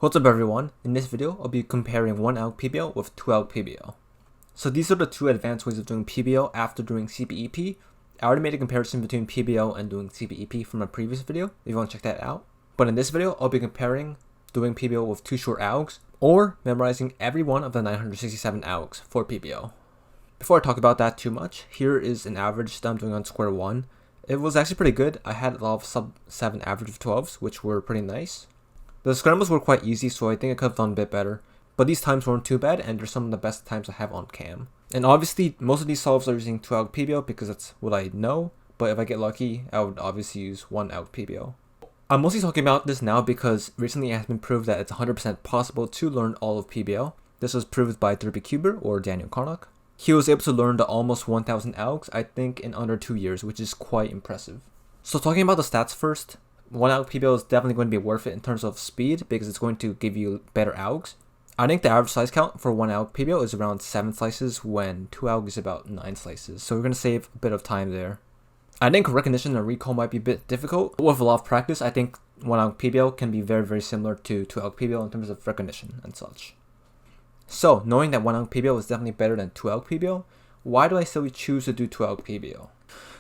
What's up everyone, in this video I'll be comparing 1 ALK PBL with 2 ALK PBL. So these are the two advanced ways of doing PBL after doing CBEP. I already made a comparison between PBL and doing CBEP from a previous video, if you want to check that out. But in this video I'll be comparing doing PBL with 2 short ALKs or memorizing every one of the 967 ALKs for PBL. Before I talk about that too much, here is an average that I'm doing on Square-1. It was actually pretty good. I had a lot of sub 7 average of 12s, which were pretty nice. The scrambles were quite easy, so I think I could have done a bit better. But these times weren't too bad, and they're some of the best times I have on cam. And obviously, most of these solves are using 2 ALK PBL because that's what I know. But if I get lucky, I would obviously use 1 ALK PBL. I'm mostly talking about this now because recently it has been proved that it's 100% possible to learn all of PBL. This was proved by Derby Cuber or Daniel Karnock. He was able to learn the almost 1000 ALKs, I think, in under 2 years, which is quite impressive. So talking about the stats first, 1 ALK PBL is definitely going to be worth it in terms of speed because it's going to give you better ALKs. I think the average slice count for 1 ALK PBL is around 7 slices when 2 ALK is about 9 slices, so we're going to save a bit of time there. I think recognition and recall might be a bit difficult. With a lot of practice, I think 1 ALK PBL can be very similar to 2 ALK PBL in terms of recognition and such. So, knowing that 1 ALK PBL is definitely better than 2 ALK PBL, why do I still choose to do 2 ALK PBL?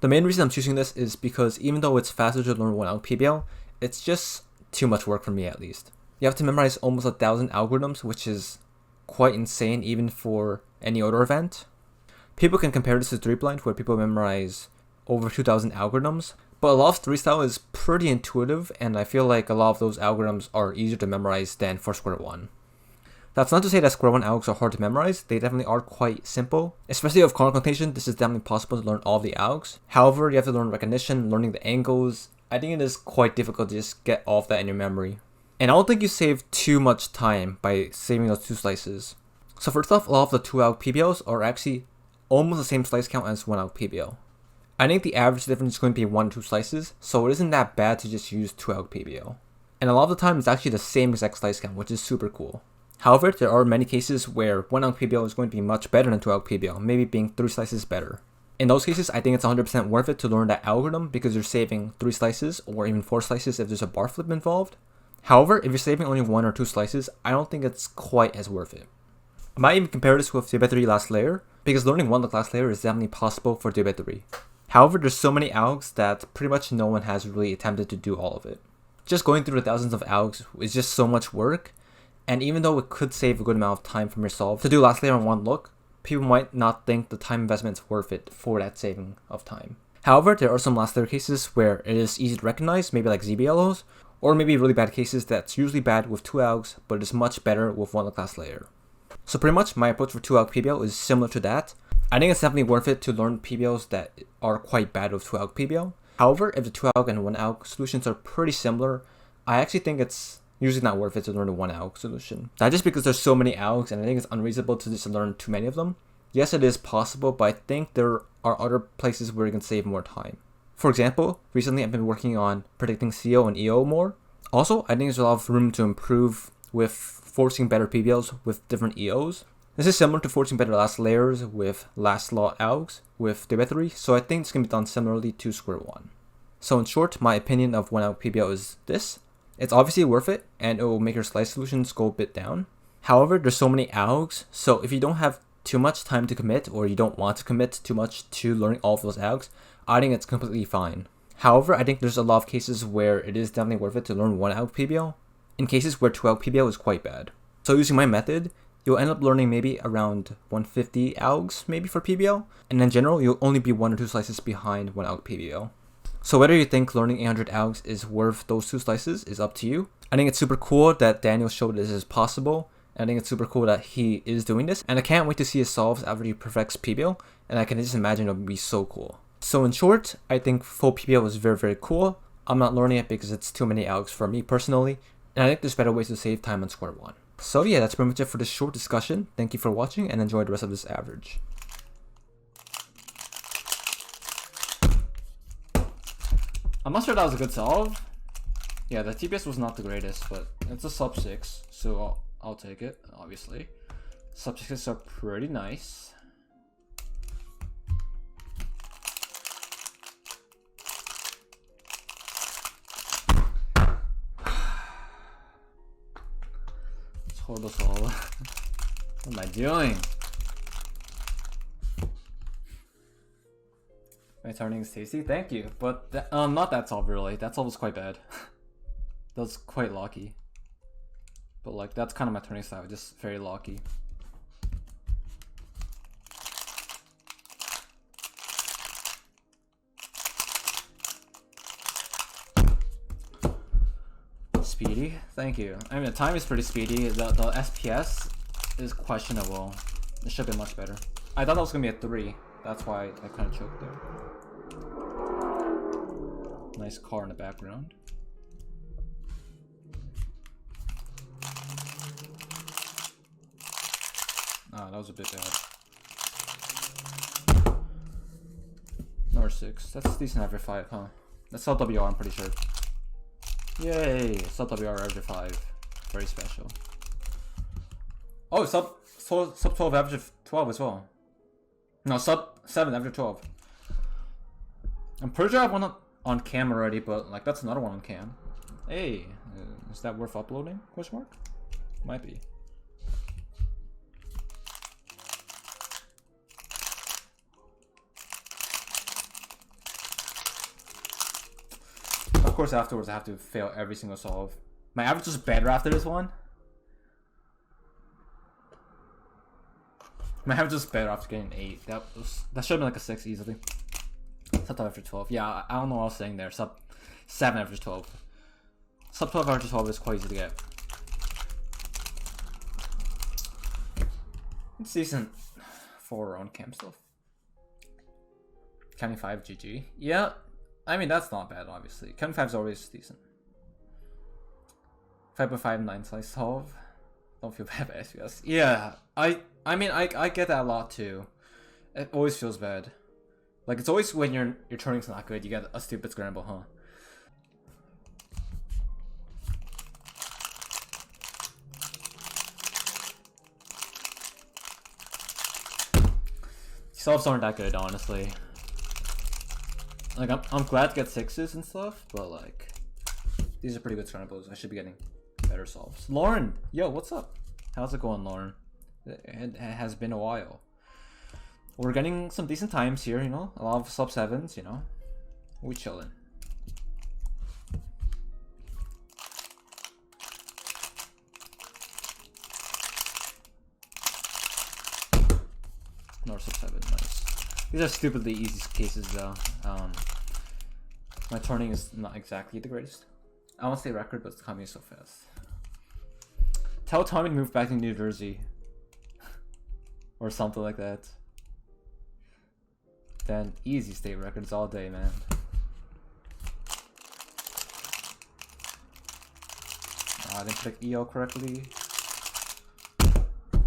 The main reason I'm choosing this is because even though it's faster to learn 1 ALK PBL, it's just too much work for me at least. You have to memorize almost 1,000 algorithms, which is quite insane even for any other event. People can compare this to 3-blind where people memorize over 2,000 algorithms, but a lot of 3-style is pretty intuitive and I feel like a lot of those algorithms are easier to memorize than for Square-1. That's not to say that Square-1 ALKs are hard to memorize, they definitely are quite simple. Especially with Karnock notation, this is definitely possible to learn all the ALKs. However, you have to learn recognition, learning the angles. I think it is quite difficult to just get all of that in your memory. And I don't think you save too much time by saving those 2 slices. So first off, a lot of the 2 ALK PBLs are actually almost the same slice count as 1 ALK PBL. I think the average difference is going to be 1 or 2 slices, so it isn't that bad to just use 2 ALK PBL. And a lot of the time it's actually the same exact slice count, which is super cool. However, there are many cases where 1 ALK PBL is going to be much better than 2 ALK PBL, maybe being 3 slices better. In those cases, I think it's 100% worth it to learn that algorithm because you're saving 3 slices or even 4 slices if there's a bar flip involved. However, if you're saving only 1 or 2 slices, I don't think it's quite as worth it. I might even compare this with Diabet 3 last layer because learning 1 last layer is definitely possible for Diabet 3. However, there's so many ALKs that pretty much no one has really attempted to do all of it. Just going through the thousands of ALKs is just so much work. And even though it could save a good amount of time from yourself to do last layer in 1 look, people might not think the time investment is worth it for that saving of time. However, there are some last layer cases where it is easy to recognize, maybe like ZBLOs, or maybe really bad cases that's usually bad with 2 ALKs, but it is much better with 1 last layer. So pretty much my approach for 2 ALK PBL is similar to that. I think it's definitely worth it to learn PBLs that are quite bad with 2 ALK PBL. However, if the 2 ALK and 1 ALK solutions are pretty similar, I actually think it's usually not worth it to learn a 1 ALK solution. Not just because there's so many ALKs and I think it's unreasonable to just learn too many of them. Yes, it is possible, but I think there are other places where you can save more time. For example, recently I've been working on predicting CO and EO more. Also, I think there's a lot of room to improve with forcing better PBLs with different EOs. This is similar to forcing better last layers with last law ALKs with Diabet 3, so I think this can be done similarly to Square-1. So in short, my opinion of 1 ALK PBL is this. It's obviously worth it, and it will make your slice solutions go a bit down. However, there's so many ALKs, so if you don't have too much time to commit, or you don't want to commit too much to learning all of those ALKs, I think it's completely fine. However, I think there's a lot of cases where it is definitely worth it to learn 1 ALK PBL, in cases where 2 ALK PBL is quite bad. So using my method, you'll end up learning maybe around 150 ALKs maybe for PBL, and in general, you'll only be 1 or 2 slices behind 1 ALK PBL. So whether you think learning 800 ALKs is worth those 2 slices is up to you. I think it's super cool that Daniel showed this is possible. And I think it's super cool that he is doing this. And I can't wait to see his solves after he perfects PBL. And I can just imagine it would be so cool. So in short, I think full PBL is very cool. I'm not learning it because it's too many ALKs for me personally. And I think there's better ways to save time on Square-1. So yeah, that's pretty much it for this short discussion. Thank you for watching and enjoy the rest of this average. I'm not sure that was a good solve. Yeah, the TPS was not the greatest, but it's a sub 6, so I'll take it, obviously. Sub 6s are pretty nice. Total solve. What am I doing? My turning is tasty. Thank you, but not that solve really. That solve was quite bad. That was quite lucky. But like that's kind of my turning style, just very lucky. Speedy, thank you. I mean the time is pretty speedy. The SPS is questionable. It should be much better. I thought that was gonna be a 3. That's why I kind of choked there. Nice car in the background. Ah, that was a bit bad. Number 6. That's decent after 5, huh? That's LWR, I'm pretty sure. Yay! Sub WR after 5. Very special. Oh, sub 12 after 12 as well. No, sub 7 after 12. I'm pretty sure I have one on cam already, but like that's another one on cam. Hey, is that worth uploading? Question mark? Might be. Of course, afterwards I have to fail every single solve. My average is better after this one. My average is better after getting an 8. That should have been like a 6 easily. Sub 12 after 12. Yeah, I don't know what I was saying there. Sub 7 after 12. Sub 12 after 12 is quite easy to get. It's decent for on cam stuff. Counting 5 GG. Yeah. I mean, that's not bad, obviously. Counting 5 is always decent. 5.5 9 slice solve. Don't feel bad about SPS. Yeah, I mean, I get that a lot too. It always feels bad. Like, it's always when your turning's not good, you get a stupid scramble, huh? Solves aren't that good, honestly. Like, I'm glad to get 6s and stuff, but like, these are pretty good scrambles. I should be getting better solves. Lauren, yo, what's up? How's it going, Lauren? It has been a while. We're getting some decent times here, you know, a lot of sub 7s, you know. We chillin'. Another sub 7, nice. These are stupidly easy cases though. My turning is not exactly the greatest. I won't say record, but it's coming so fast. Tell Tommy to move back to New Jersey. Or something like that. Then easy state records all day, man. I didn't click EO correctly.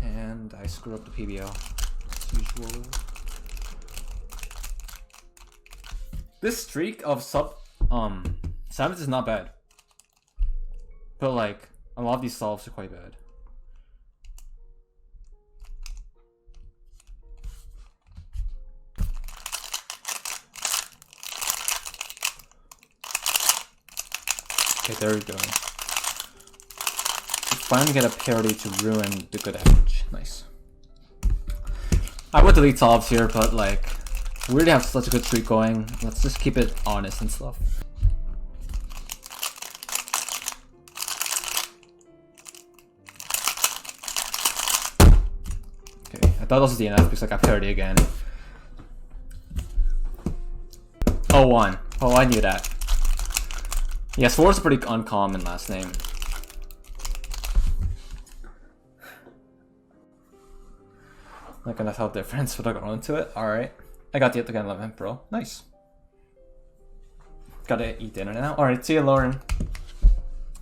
And I screwed up the PBL. As usual. This streak of sub 7s is not bad. But like, a lot of these solves are quite bad. Okay, there we go. Finally get a parity to ruin the good average. Nice. I would delete solves here, but like, we already have such a good streak going. Let's just keep it honest and stuff. Okay, I thought this was DNF because I got parity again. Oh, 1. Oh, I knew that. Yeah, Swords is a pretty uncommon last name. Not gonna tell difference, but I'll go into it. Alright. I got the again 11 Pro. Nice. Gotta eat dinner now. Alright, see you, Lauren.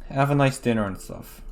Have a nice dinner and stuff.